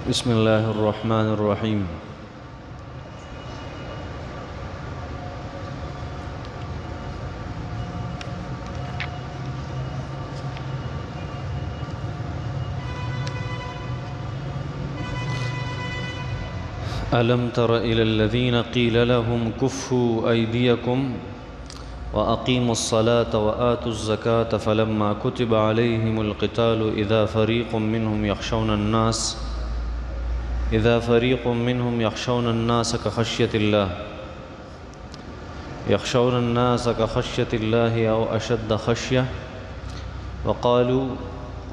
بسم الله الرحمن الرحيم. ألم تر إلى الذين قيل لهم كفوا أيديكم وأقيموا الصلاة وآتوا الزكاة فلما كتب عليهم القتال إذا فريق منهم يخشون الناس كخشية الله أو أشد خشية وقالوا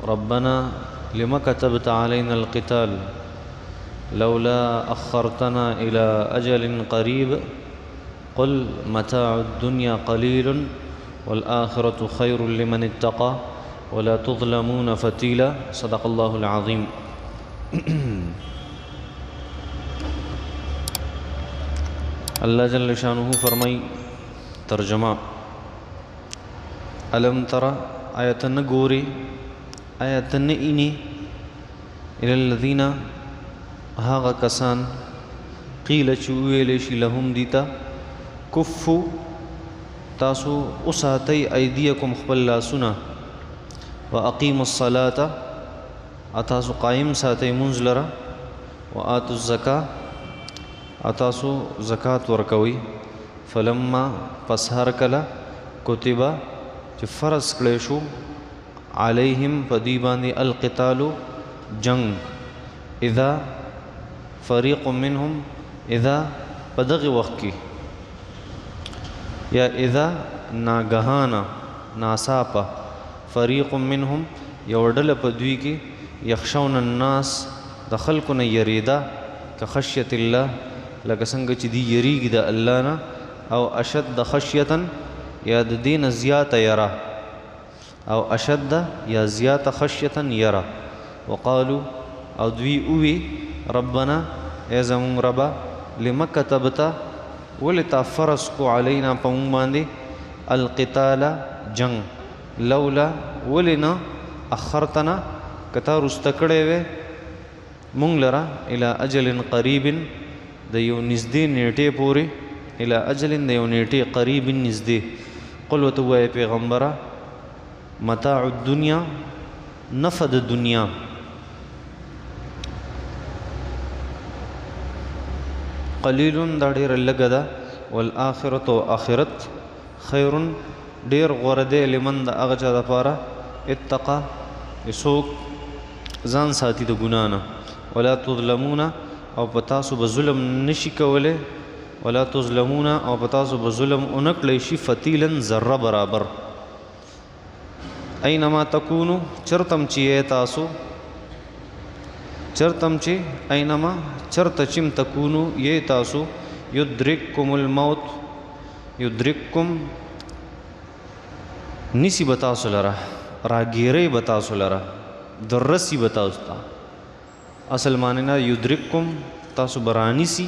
ربنا لما كتبت علينا القتال لولا أخرتنا إلى أجل قريب قل متاع الدنيا قليل والآخرة خير لمن اتقى ولا تظلمون فتيلا. صدق الله العظيم. اللہ جل شانہ فرمائی ترجمہ علم ترى آیتن گوری آیتن اینی الى الذین هاغ کسان قیل چویلشی لهم دیتا کفو تاسو اساتی ایدیکم خبل لاسنا واقیم الصلاة اتاسو قائم ساتی منزلرا وآتو الزکاة اتاسو زکات ورکوي فلما پس هر کله کتبا چې فرض کړی شو علیهم پدی باندې القتال جنگ اذا فریق منهم اذا پدغه وخت کې یا اذا ناگهانا ناصاپا فریق منهم یو ډله په دوی کې یخشون الناس د خلکو نه یریدا کخشیت الله لکه څنګه چې دی یریږي د الله نه او اشد خشیتا یا د دین زیاته یرا او اشد یا زیاته خشیتا یرا وقالو او دوی اوی ربنا ای زمون ربا لما کتبتا ولتا فرض کو علینا پمون باندې القتال جنگ لولا ولنا اخرتنا کتا رستکړې وې مونږ لرا الى اجل قریب د یو نږدې نیټې پورې الى اجل د یو نیټې قریب نږدې قل وته وایي پیغمبره متاع الدنیا نفد دنیا قلیل دا ډېره لږه ده والآخرة او آخرت خیر ډېر غوره دی لمن د هغه چا دپاره اتقا څوک ځان ساتي د ګناه نه ولا تظلمون او پتاسو به ظلم نشي کوله ولا تظلمون او پتاسو به ظلم اونکړی شي فتیلا ذره برابر اينما تکونو چرتم چې تاسو چرتم چې اينما چرته چم تکونو یې تاسو یدرککم الموت یدرککم نسی بتاسو لرا راګیری بتاسو لرا درسی بتاسو تا اصل معنی یدرککم تاسو برانی سی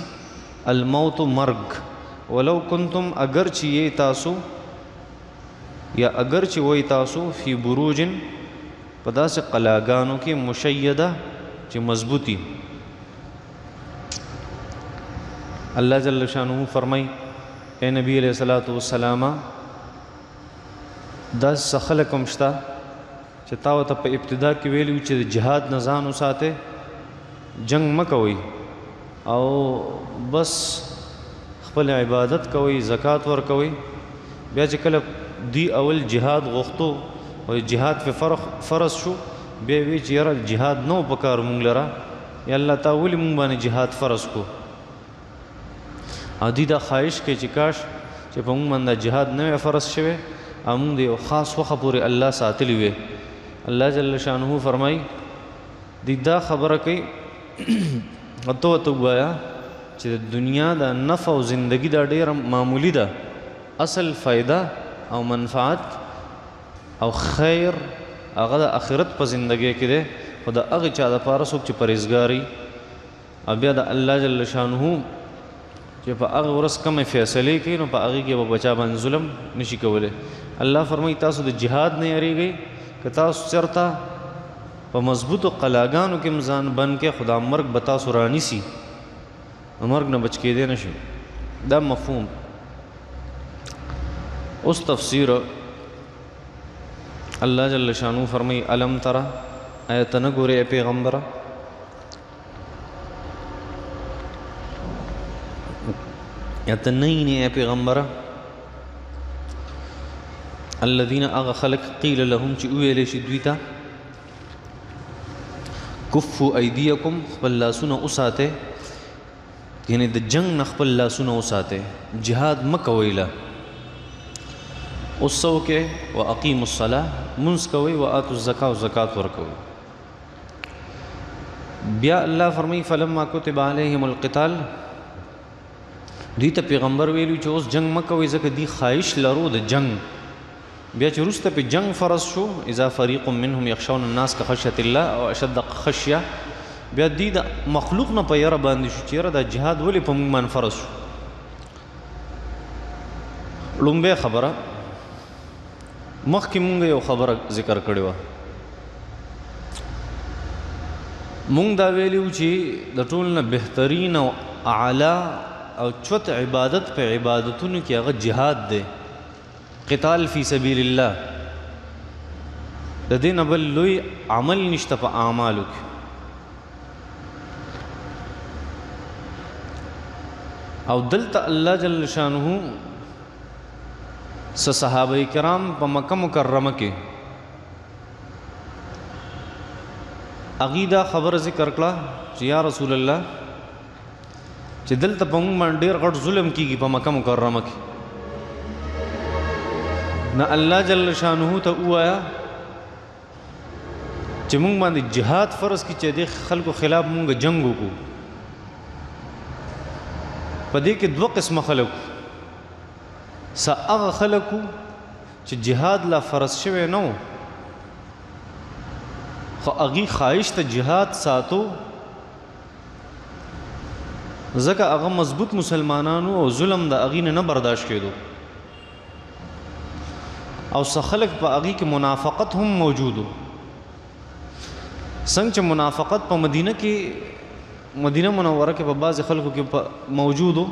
الموت مرگ ولو کنتم اگر چی یہ تاسو یا اگر چی وی تاسو فی بروجن پدا سے قلاگانوں کی مشیدہ چی مضبوطی. اللہ جل شانہ فرمائی اے نبی علیہ السلام دا سخلکم شتا چی تاو تا پا ابتدا کی ویلیو چی جہاد نزانو ساتے جنگ مکوي او بس خپل عبادت کوي زکات ور کوي بیا چې کله دی اول جهاد غوښتو او جهاد په فرض شو بیا وی چې یاره جهاد نو پکار مونږ لره یا الله تعالی مونږ باندې جهاد فرض کو ادي دا خواهش کې چې کاش چې په مونږ باندې جهاد نه فرض شوه امون دی خاص وخت پورې الله ساتلی وي. الله جل شانه فرمای دی دا خبره کوي تو وایا چې دنیا دا نفع او زندگی دا ډیر معمولی ده اصل فائدہ او منفعت او خیر هغه د آخرت په زندگی کې ده خدا هغه چا د پاره څوک چې پرهیزګاری او بیا د الله جل شانه چې په هغه ورځ کومه فیصله کوي نو په هغه کې به بچا باندې ظلم نشي کوله. الله فرمایي تاسو د جهاد نه یریږئ که تاسو چرته په مضبوطو قلاګانو کې ځان بند کې خدا مرګ به تاسو رانیسي مرګ نه بچ کېدی نه شي دا مفهوم. اوس تفسیر الله جل شانو فرمای الم ترى آیت نه ګورې پیغمبره یت نه پیغمبره الذين اغ خلق قيل لهم چې ویل شي دوی ته کفوا ایدیکم خپل لاسونه اوساته یعنی د جنگ نه خپل لاسونه اوساته جهاد مکوئله اوسو کې واقیموا الصلاه منځ کوئ واتوا الزکاه او زکات ورکوئ. بیا الله فرمایي فلما كتب عليهم القتال دوی ته پیغمبر ویلو چې اوس جنگ مکوئ ځکه دی خواهش لرو د جنگ. بیا چې وروسته په جنگ فرض شو اذا فريق منهم يخشون الناس كخشيه الله او اشد خشيه بیا دی د مخلوق نه په یره باندې شو چې یره د جهاد ولې په موږ باندې فرض شو. لومبه خبره مخکې مونږ یو خبره ذکر کړې وه مونږ دا ویلو چې د ټول نه بهترین او اعلی او چوت عبادت په عبادتونو کې هغه جهاد دی قتال فی سبیل الله د دې نه بل لوی عمل نشته په اعمالو کې. او دلته الله جل شانه صحابه کرام په مکه مکرمه کې عقیده خبر ذکر کړه چې یا رسول الله چې دلته په موږ باندې ډېر غټ ظلم کیږي په مکه مکرمه کې نه الله جل شانه ته وایا چې موږ باندې جهاد فرض کی چې د خلکو خلاف موږ جنگ وکړو. په دې کې دوه قسمه خلک هغه خلکو چې جهاد لا فرض شوی نه و خو هغې خواهش ته جهاد ساتو ځکه هغه مضبوط مسلمانانو او ظلم د هغې نه برداشت کېدو. او څه خلک په هغې کې منافقت هم موجود و څنګه چې منافقت په مدینه منوره کې په بعضې خلکو کې موجود و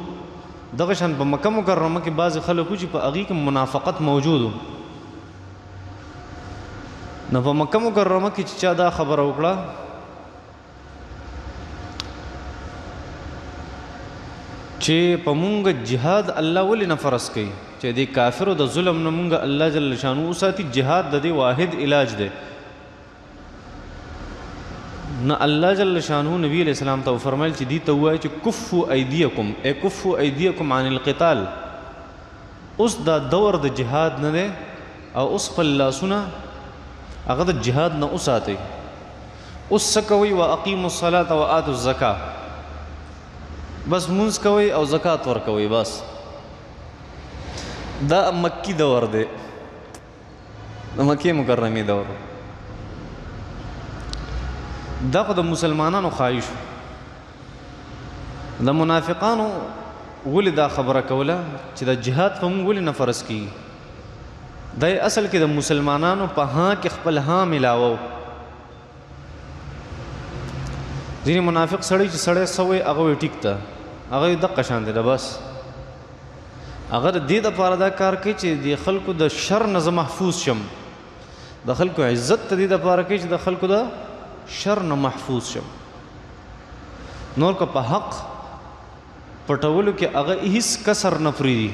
دغه شان په مکه مکرمه کې بعضې خلکو چې په هغې کې منافقت موجود و. نو په مکه مکرمه کې چې چا دا خبره وکړه چې په مونږ جهاد الله ولې نه فرض کوي چې د کافرو د ظلم نه مونږ الله جل شانو وساتي جهاد د دې واحد علاج دی. نه الله جل شانو نبی علیہ السلام ته فرمایل چې دی ته وایي چې کفوا ایدیکم ای کفوا ایدیکم عن القتال. اوس دا دور د جهاد نه دی او اوس خپل لاسونه هغه د جهاد نه وساتئ. اوس څه کوئ واقیموا الصلاة وآتوا الزکاة بس مونځ کوئ او زکات ورکوئ بس. دا مکی دور دی د مکې مکرمې دور دا خو د مسلمانانو خواهش د منافقانو ولې دا خبره کوله چې د جهاد په موږ ولې نه فرض کیږي. دا اصل کې د مسلمانانو په ها کې خپل ها ملاوو. ځینې منافق سړی چې سړی سوی هغه وی ټیک ته هغه دقه شان دی بس هغه د دې دپاره دا کار کوي چې د خلکو د شر نه زه محفوظ شم د خلکو عزت ته دې دپاره کوي چې د خلکو د شر نه محفوظ شم. نور که په حق پټولو کې هغه هیڅ کسر نه پرېږدي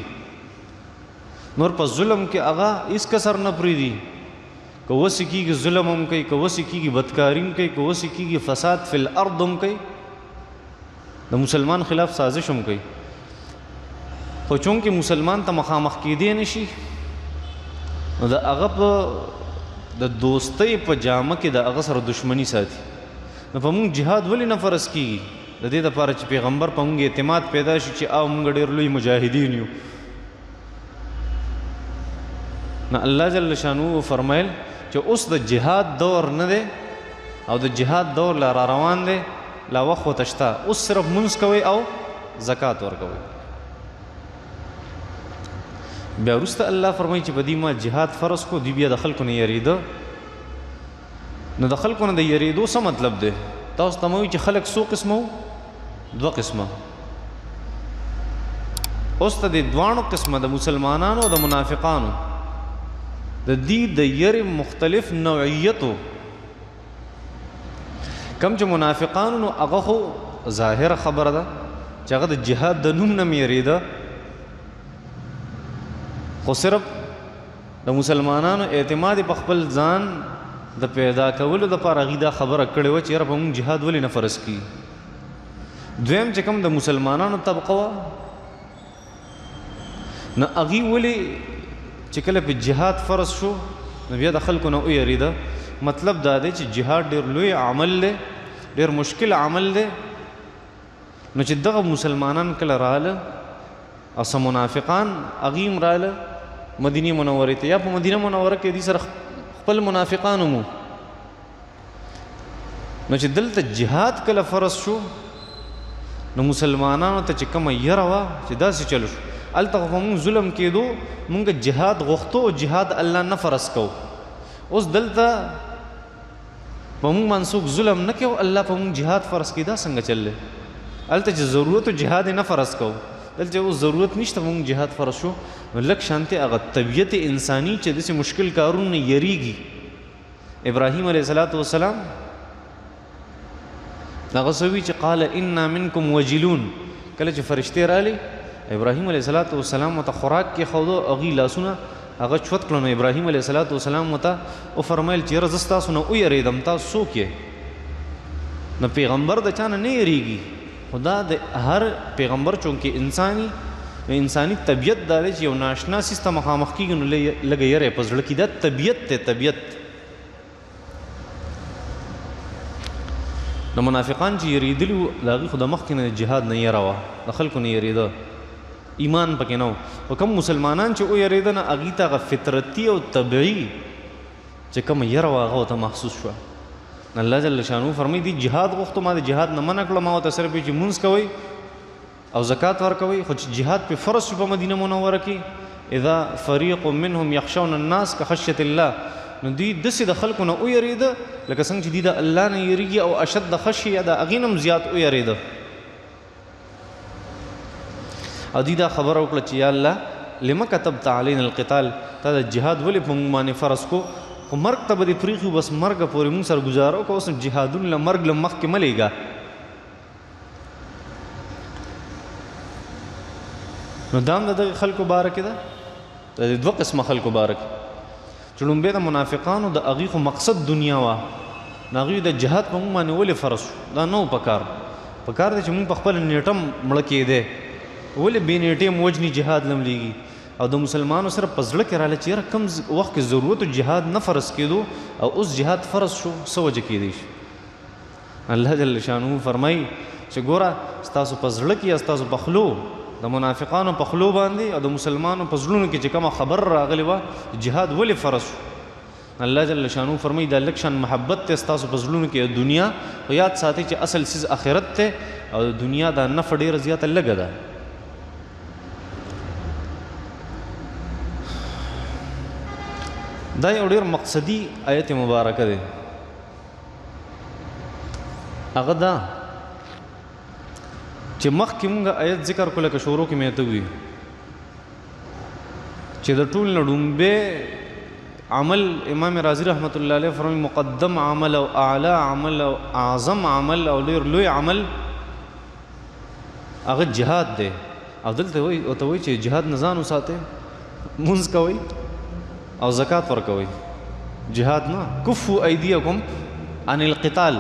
نور په ظلم کې هغه هیڅ کسر نه پرېږدي که وسې کېږي ظلم هم کوي که وسې کېږي بدکاري هم کوي که وسې کېږي فساد فی الارض هم کوي د مسلمان خلاف سازش هم کوي. خو چونکې مسلمان ته مخامخ کېدی نه شي نو د هغه په د دوستۍ په جامه کې د هغه سره دشمني ساتي. نو په موږ جهاد ولې نه فرض کېږي د دې دپاره چې پیغمبر په موږ اعتماد پیدا شي چې او موږ ډېر لوی مجاهدین یو. نو الله جل شانو فرمایل چې اوس د جهاد دور نه دی او د جهاد دور لا را روان دی لا وخت ورته شته. اوس صرف مونځ کوئ او زکات ورکوئ. بیا وروسته الله فرمایي چې په دې ما جهاد فرض کو دوی بیا د خلکو نه یریده نو د خلکو نه د یریدو څه مطلب دی؟ تاسو ته موي چې خلک څو قسمه وو؟ 2 قسمه. اوس ته د دواړو قسمه د مسلمانانو او د منافقانو د دې د یری مختلف نوعیتو. کم چې منافقانو نو هغه خو ظاهره خبره ده چې هغه د جهاد د نوم نه یریده، خو صرف د مسلمانانو اعتماد په خپل ځان د پیدا کولو دپاره هغوی دا خبره کړې وه چې یاره په مونږ جهاد ولې نه فرض کړي. دویم چې کوم د مسلمانانو طبقه وه نو هغوی ولې چې کله په جهاد فرض شو نو بیا د خلکو نه ویریده. مطلب دا دی چې جهاد ډېر لوی عمل دی، ډېر مشکل عمل دی. نو چې دغه مسلمانان کله راله او څه منافقان هغوی هم راله مدینې منورې ته، یا په مدینه منوره کې دې سره خپل منافقان مو، نو چې دلته جهاد کله فرض شو نو مسلمانانو ته چې کومه یره وه چې داسې چل شو، هلته خو په مونږ ظلم کېدو، مونږ جهاد غوښتو او جهاد الله نه فرض کو. اوس دلته په مونږ باندې څوک ظلم نه کوي، الله په مونږ جهاد فرض کړي، دا څنګه چل دی؟ هلته چې ضرورت و جهاد یې نه فرض کو، دلته اوس ضرورت نشته مونږ جهاد فرض شو. نو لږ شانتې هغه طبیعت انساني چې داسې مشکل کارونه یریږي. ابراهیم علیه السلام هغه څه وي چې قال انا منکم وجلون، کله چې فرشتې رالی ابراهیم علیه السلام ورته خوراک کېښودو، هغوی لاسونه هغه چوت کړه. نو ابراهیم علیه السلام ورته وفرمیل چې یاره زه ستاسو نه ویرېدم، تاسو څوک یې؟ نو پیغمبر د چا نه یریږي، خدا د هر پیغمبر چونکې انساني انساني طبیعت دا دی چې یو ناشنا سیز ته مخامخ کېږي نو لږه یری په زړه کې، دا طبیعت دی طبیعت. نو منافقان چې یریدلي وو د هغوی خو د مخکې نه د جهاد نه یره وه، د خلکو نه یریده، ایمان پکې نه و. او کوم مسلمانان چې ویریده نه هغوی ته هغه فطرتي او طبعي چې کومه یره وه هغه ورته محسوس شوه. الله جل شانو فرمایي دی جهاد غوښتو، ما د جهاد نه منع کړه، ما ورته صرف چې مونځ کوئ او زکات ورکوئ. خو چې جهاد پې فرض شو په مدینه منوره کې، اذا فریق منهم یخشون الناس کخشیة الله، نو دوی داسې د خلکو نه ویریده لکه څنګه چې دوی د الله نه یریږي، او اشد خشیه د هغې نه هم زیات ویریده. او دوی دا خبره وکړه چې یا الله لما كتبت علینا القتال، تا د جهاد ولې په مونږ باندې فرض کو؟ خو مرګ ته به دې پرېښي، بس مرګه پورې مونږ سره ګزاره وکړه، اوس جهادونه له مرګ له مخکې مه لیږه. نو دا هم د دغې خلکو باره کې ده، د 2 قسمه خلکو باره کې چې لومبې د منافقانو د هغوی خو مقصد دنیا وه، نو هغوی د جهاد په مونږ باندې ولې فرض شو؟ دا نه و پکار. پکار دی چې مونږ په خپله نیټه مړه کېدی، ولې بې نیټې م وجني جهاد لم لیږي. او د مسلمانو سره په زړه کې راله چې یاره کم وخت کې ضرورت جهاد نه فرض کېدو او اوس جهاد فرض شو، څه وجه کېدی شي؟ الله جل شانو فرمایي چې ګوره ستاسو په زړه کې یا ستاسو په خلو، د منافقانو په خلو باندې او د مسلمانو په زړونو کې چې کومه خبر راغلی وه جهاد ولې فرض شو، الله جل شانو فرمایي دا لږ شان محبت دی ستاسو په زړونو کې د دنیا، خو یاد ساتئ چې اصل څیز آخرت دی او د دنیا دا نفع ډېره زیاته لږه ده. دا یو ډېر مقصدي آیت مبارکه دی. هغه دا چې مخکې مونږ آیت ذکر کړو لکه شروع کې مې ته ووي چې د ټول نه ډومبې عمل امام رازي رحمت الله علیه فرمایي مقدم عمل او اعلی عمل او اعظم عمل او ډېر لوی عمل هغه جهاد دی. او دلته ورته وایي چې جهاد نه ځان وساتئ، مونځ کوئ او زکات ورکوئ، جهاد نه. کفو ایدیکم عن القتال،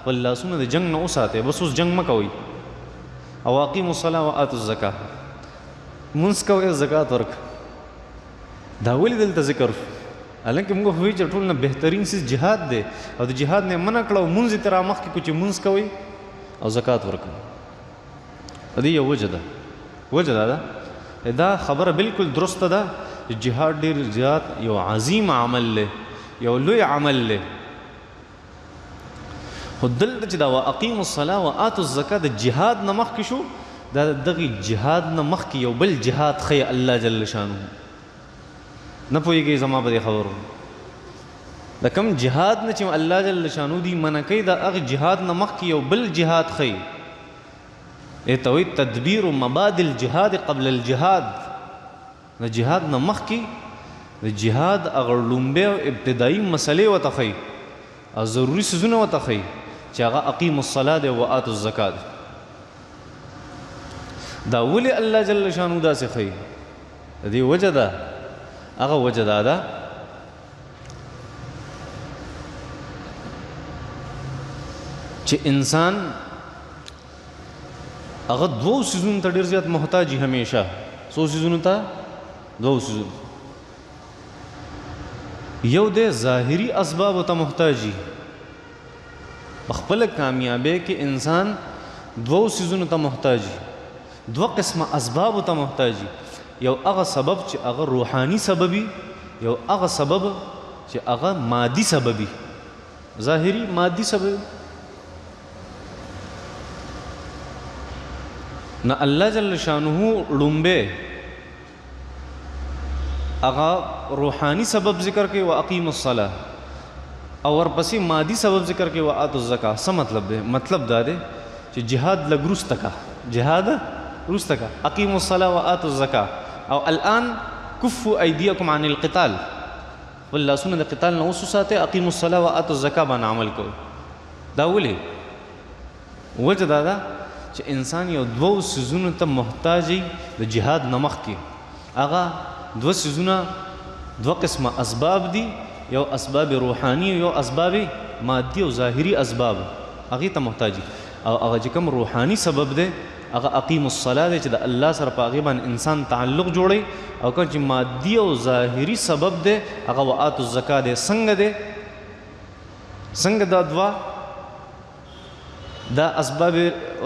خپل لاسونه د جنګ نه وساتئ، بس اوس جنګ مه کوئ. او اقیموا الصلاة وآتوا الزکاة، مونځ کوئ زکات ورک. دا ولې دلته ذکر شو؟ حالانکه موږ خو وایو چې ټول نه بهترین څیز جهاد دی، او د جهاد نه منع کړه او مونځ یې ترې رامخکې کړو چې مونځ کوئ او زکات ورکوئ. د دې یو وجه ده، وجه دا ده دا خبره بالکل درسته ده چې جهاد ډېر زیات یو عظیم عمل دی، یو لوی عمل دی. خو دلته چې دا واقیموا الصلاة وآتوا الزکاة د جهاد نه مخکې شو، دا د دغې جهاد نه مخکې یو بل جهاد ښیي الله جل شانه. نه پوهېږئ زما په دې خبرو؟ د کم جهاد نه چې الله جل شانو دی منع کوي د هغه جهاد نه مخکې یو بل جهاد ښیي ته وایي تدبیر مبادئ الجهاد قبل الجهاد د جهاد نه مخکې د جهاد هغه لومبۍ او ابتدایي مسلې ورته ښیي او ضروري څیزونه ورته ښیي چې هغه اقیموا الصلاة دی و آتوا الزکاة دی دا ولې الله جل شانو داسې ښیي د دې وجه ده هغه وجه دا ده چې انسان هغه دوو څیزونو ته ډېر زیات محتاج وي همیشه څو څیزونو ته دوو څیزونو یو دی ظاهري اسبابو ته محتاج وي په خپله کامیابۍ کې انسان دوو څیزونو ته محتاج وي دوه قسمه اسبابو ته محتاج وي یو هغه سبب چې هغه روحاني سبب وي یو هغه سبب چې هغه مادي سبب وي ظاهري مادي سبب نه الله جل شانه لومبه هغه روحاني سبب ذکر کوي و اقیم الصلاه او ورپسې مادي سبب ذکر کوي و آتوا الزکاه څه مطلب دی مطلب دا دی چې جهاد لږ وروسته کا جهاد وروسته کا اقیم الصلاه و آتوا الزکاه او الان کفوا ایدیکم عن القتال والله سنه د قتال نه اوس ساته اقیم الصلاه و آتوا الزکاه باندې عمل کوي دا ولې وجه دا ده چې انسان یو دوو څیزونو ته محتاج دی د جهاد نه مخکې هغه دوه څیزونه دوه قسمه اسباب دي یو اسباب روحاني یو اسباب مادي او ظاهري اسباب هغې ته محتاج دي او هغه چې کوم روحاني سبب دی هغه اقیم الصلاه دی چې د الله سره په هغې باندې انسان تعلق جوړوي او کوم چې مادي او ظاهري سبب دی هغه و آتوا الزکاه دی څنګه دی څنګه دا دوه دا اسباب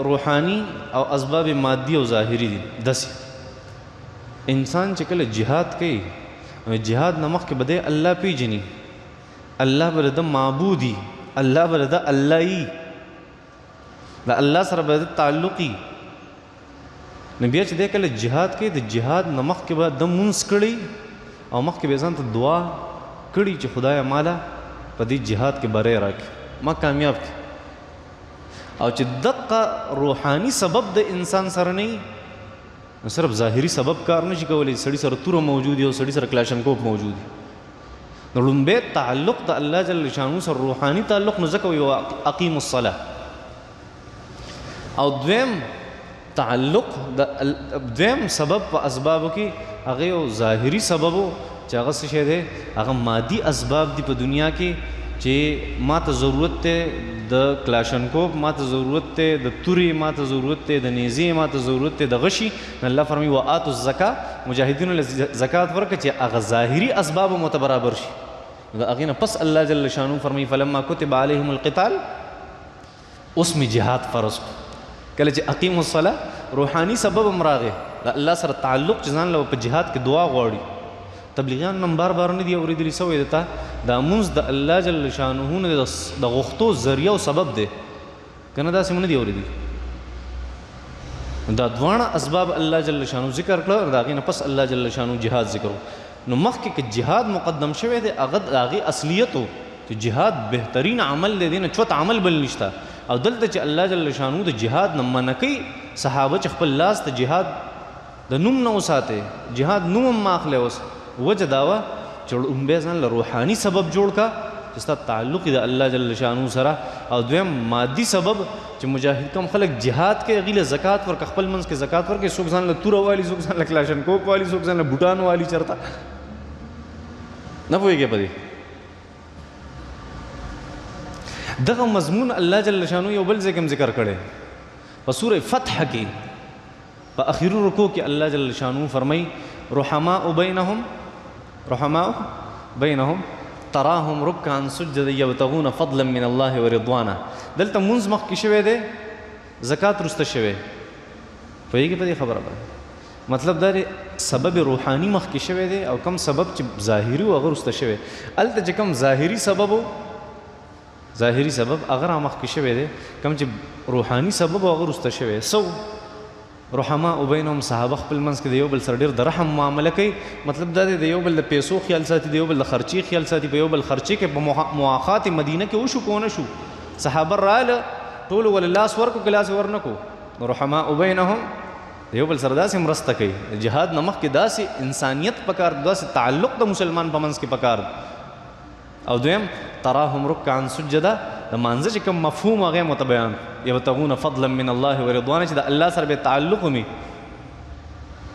روحانی او اسباب مادی او ظاهری دي داسې انسان چې کله جهاد کوي جهاد نه مخکې به دی الله پیژني الله به د معبودي الله به د اللهي د الله سره به د تعلقي نو بیا چې دی کله جهاد کوي د جهاد نه مخکې به د مونځ کړی او مخکې به ځان ته دعا کړي چې خدایه ماله په دې جهاد کې بری راکړي ما کامیاب کړي او چې دقه روحاني سبب د انسان سره نه نو صرف ظاهري سبب کار نشي کولی سړي سره توره موجود وي او سړي سره کلاشنکوف موجود وي نو لومبی تعلق د الله جل شانو سره روحاني تعلق نو ځکه وي اقیم الصلاه او دویم تعلق دویم سبب په اسبابو کې هغه یو ظاهري سبب چې هغه څه شی دی هغه مادي اسباب دي په دنیا کې چې ما ته ضرورت دی د کلاشنکوف ما ته ضرورت دی د تورې ما ته ضرورت دی د نیزې ما ته ضرورت دی د غشي الله فرمایي و آتوا الزکاه مجاهدینو له زکات ورکړه چې هغه ظاهري اسباب مو ته برابر شي د هغې نه پس الله جل شانو فرمایي فلما کتب علیهم القتال اوس مې جهاد فرض کړو کله چې اقیم الصلاه روحاني سبب هم راغی د الله سره تعلق چې ځان له په جهاد کې دعا غواړي تبلیغیان نن بار بار نه دي اورېدلي سوی دته دا مونځ د الله جل شانه نه د غوښتو ذریعه او سبب دی که نه داسې نه دي اورېدلي دا دواړه اسباب الله جل شانه ذکر کړه د هغې نه پس الله جل شانه جهاد ذکر نو مخکې که جهاد مقدم شوی دی هغه د هغې اصلیت و چې جهاد بهترین عمل دی نه چوت عمل بل نشته او دلته چې الله جل شانه د جهاد نه منع کوي صحابه چې خپل لاس ته جهاد د نوم نه وساتئ جهاد نوم هم مه اخلی اوس وجه دا وه چې لومبی ځان له روحاني سبب جوړ کا چې ستا تعلق د الله جل شانو سره او دویم مادي سبب چې مجاهد کم خلک جهاد کوي هغې له زکات ورکړه خپل منځ کې زکات ورکړي څوک ځان له توره والي څوک ځان له کلاشنکوف والي څوک ځان له بوټان والي چېرته نه پوهېږې په دې دغه مضمون الله جل شانو یو بل ځای کې هم ذکر کړی په سوره فتح کې په اخري رکوع کې الله جل شانو فرمایي رحماء بینهم تراهم رکعا سجدا یبتغون فضلا من الله ورضوانا دلته مونځ مخکې شوی دی زکات وروسته شوی پوهېږې په دې خبره باندې مطلب دا دی سبب روحاني مخکې شوی دی او کم سبب چې ظاهري و هغه وروسته شوی هلته چې کم ظاهري سبب هغه را مخکې شوی دی کم چې روحاني سبب و هغه وروسته شوی سو رحما بینهم صحابه خپل منځ کې د یو بل سره ډېر د رحم معامله کوي. مطلب دا دی د یو بل د پیسو خیال ساتي، د یو بل د خرچي خیال ساتي. په یو بل خرچي کې په مواخات مدینه کې وشو کو نه شو، صحابه رااله ټول ول لاس ورکو ګلاس ورنکو. رحما بینهم د یو بل سره داسې مرسته کوي. جهاد نمخ کې داسې انسانیت پکار، داسې تعلق د مسلمان په منځ کې پکار. او دویم تراهم رکعا سجدا، د مانځه چې کوم مفهوم هغه متبیان یبتغون فضلا من الله ورضوانه، چې د الله سره به تعلق وي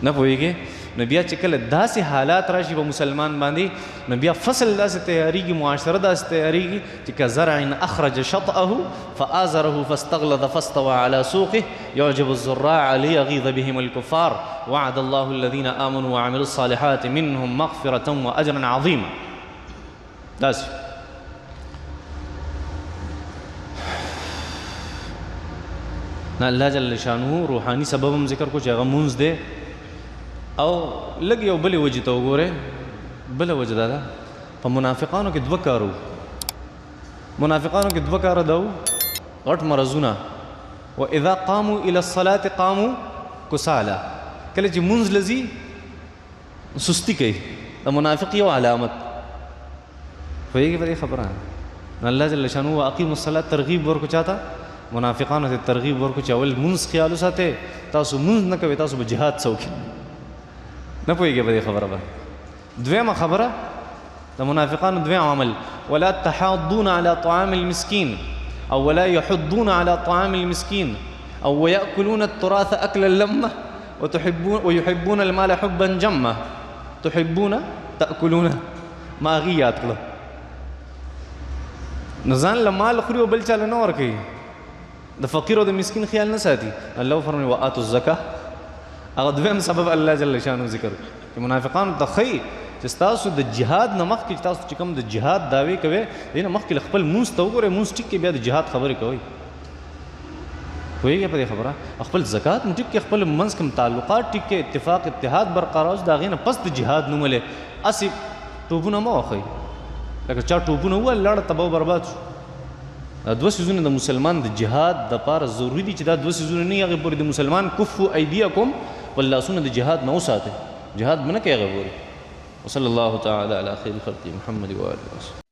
نه پوهېږي. نو بیا چې کله داسې حالات راشي په مسلمان باندې، نو بیا فصل داسې تیاریږي، معاشره داسې تیاریږي چې كزرع اخرج شطأه فآزره فاستغلظ فاستوى على سوقه يعجب الزراع ليغيظ بهم الكفار وعد الله الذين آمنوا وعملوا الصالحات منهم مغفرة وأجرا عظيما. داسې نه الله جل شانه روحاني سبب هم ذکر کو چې هغه مونځ دی. او لږ یو بلې وجې ته وګورئ. بله وجه دا ده په منافقانو کې دوه کارو، منافقانو کې دوه کاره ده غټ مرضونه. واذا قاموا الى الصلاه قاموا کسالا، کله چې مونځ لځي سستی کوي. د منافق یو علامت پوهېږي په دې خبره. الله جل شانه واقیموا الصلاه ترغیب ورکو چاته؟ منافقانو ته ترغیب ورکو چې اول مونځ خیال وساتئ، تاسو مونځ نه کوئ، تاسو به جهاد څوکي نه پوهېږي په دې خبره باندې. دویمه خبره د منافقانو دویم عمل، ولا تحاضون على طعام المسكين او ولا يحضون على طعام المسكين او ويأكلون التراث أكلا لمة ويحبون المال حبا جمة. تحبون تأكلون ما غیات کړه، نو ځان له مال خوري او بل چاله نه ورکوي، د فقیر او د مسکین خیال نه ساتي. الله فرمایي وآتوا الزکاة. هغه دویم سبب الله جل شانه ذکر چې منافقانو ته ښیي چې ستاسو د جهاد نه مخکې تاسو چې کوم د جهاد دعوې کوئ، دې نه مخکې خپل مونځ ته وګورئ، مونځ ټیک کې بیا د جهاد خبرې کوئ. پوهېږئ په دې خبره؟ خپل زکات مو ټیک کې، خپل منځ کې تعلقات ټیک کې، اتفاق اتحاد برقرار اوس، د هغې نه پس د جهاد نوم ولې هسې ټوپونه مه وهئ. لکه چا ټوپونه ووهل لاړه تباه و برباد شو. دا دوه څیزونه د مسلمان د جهاد دپاره ضروري دي چې دا دوه څیزونه نه وي، هغې پورې د مسلمان کفو ایدیکم خپل لاسونه د جهاد نه وساتئ، جهاد به نه کوي هغې پورې. وصلی الله تعالی علی خیر خلق محمد و آله وسلم.